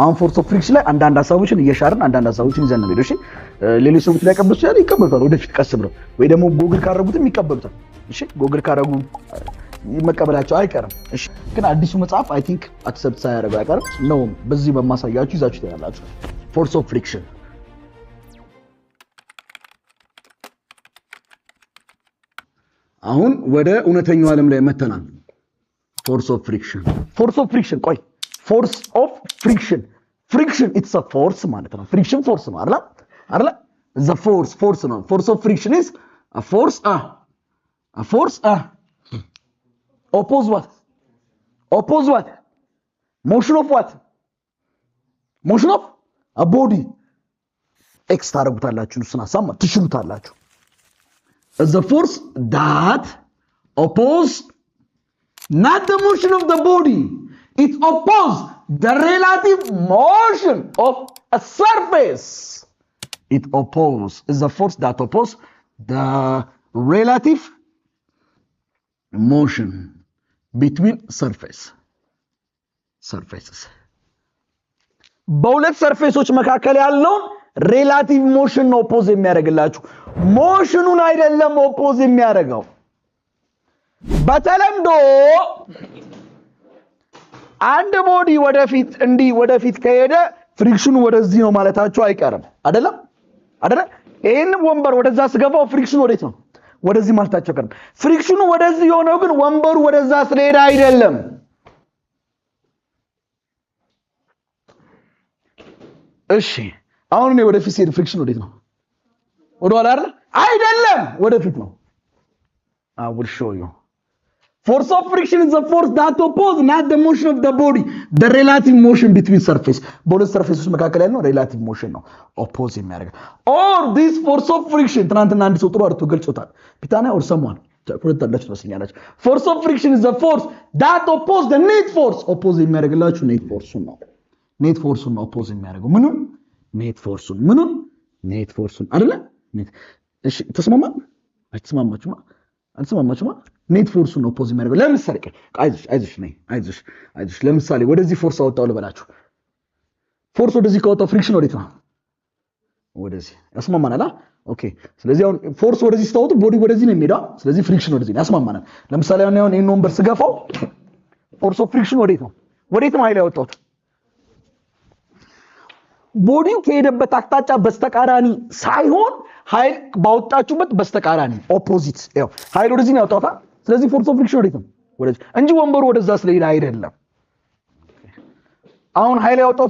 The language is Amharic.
አሁን ፎርስ ኦፍ ፍሪክሽን ላይ አንዳንድ ሐሳቦችን እየሻርን አንዳንድ ሐሳቦችን ይዘን ነው ሄዶ እሺ ሌሎች ሰዎች ላይ ቀበሱ ያለ ይቀበሉታል ወደፊት ቀስ ብለው ወይ ደግሞ ጎግል ካረጉትም ይቀበሉታል እሺ ጎግል ካረጉ መቀበላቸው አይቀርም እሺ ግን አዲሱ መጽሐፍ አይ ቲንክ አክሰፕት ሳያደርግ አይቀርም ነው በዚህ በማሳያችሁ ይዛችሁ ትያላችሁ ፎርስ ኦፍ ፍሪክሽን አሁን ወደ እውነተኛው ዓለም ላይ መተናል ፎርስ ኦፍ ፍሪክሽን ቆይ force of friction it's a force ማለት ነው friction force ነው አይደል the force ነው force of friction is a force oppose what motion of what motion of a body x ታረጉታላችሁ እሱን ሐሳብ ትሽሉታላችሁ the force that oppose not the motion of the body it opposes the relative motion of a surface. It opposes is the force that opposes the relative motion between surfaces. በሁለት ሰርፌሶች መካከል ያለውን ሪላቲቭ ሞሽን ነው ኦፖዝ የሚያደርግላችሁ ሞሽኑን አይደለም ኦፖዝ የሚያደርገው በተለምዶ አንድ ቦዲ ወደፊት ከሄደ ፍሪክሽኑ ወደዚህ ነው ማለታቸው አይቀርም አይደለ ይሄን ወንበር ወደዛ ስገፋው ፍሪክሽኑ ወዴት ነው ወደዚህ ማለታቸው አይቀርም ፍሪክሽኑ ወደዚህ ሆነው ግን ወንበሩ ወደዛ ስለሄደ አይደለም እሺ አሁን ነው ወደፊት ሲሄድ ፍሪክሽኑ ወዴት ነው ወደኋላ አይደለም ወደፊት ነው I will show you force of friction is the force that opposes not the motion of the body the relative motion between surface both surfaces መካከል ያለው relative motion ነው oppose የሚያደርግ or this force of friction ትናንትና አንድ ሰው ጥሩ አድርጎ ገልጾታል ፒታና or someone ተቆጣጣላችሁ መስኛላችሁ force of friction is the force that opposes the net force oppose የሚያደርግላችሁ net force ነው oppose የሚያደርገው ምኑን net force አይደለ እሺ ተስማማችሁማ ኔት ፎርስ ነው ኦፖዝ የሚያደርገው ለምሳሌ አይዞሽ ለምሳሌ ወደዚህ ፎርስ አወጣው ልበላችሁ ፎርስ ወደዚህ ካወጣው ፍሪክሽን ወዴት ነው ወደዚህ ያስማማናል ኦኬ ስለዚህ አሁን ፎርስ ወደዚህ ስታወጡ ቦዲ ወደዚህ ነው የሚሄደው ስለዚህ ፍሪክሽን ወደዚህ ነው ያስማማናል ለምሳሌ አሁን ይሄን ነምበር ስገፋው ፎርስ ኦፍ ፍሪክሽን ወዴት ነው ኃይል ያወጣው ቦዲው ከሄደበት አቅጣጫ በስተቃራኒ ሳይሆን ኃይል ባወጣችሁበት በስተቃራኒ ኦፖዚት ኃይል ወደዚህ ነው ያወጣው ስለዚህ ፎርስ ኦፍ ፍሪክሽን ወዴት ነው ወደዚህ እንጂ ወንበሩ ወደዛ ስለሄደ አይደለም አሁን ኃይል ያወጣው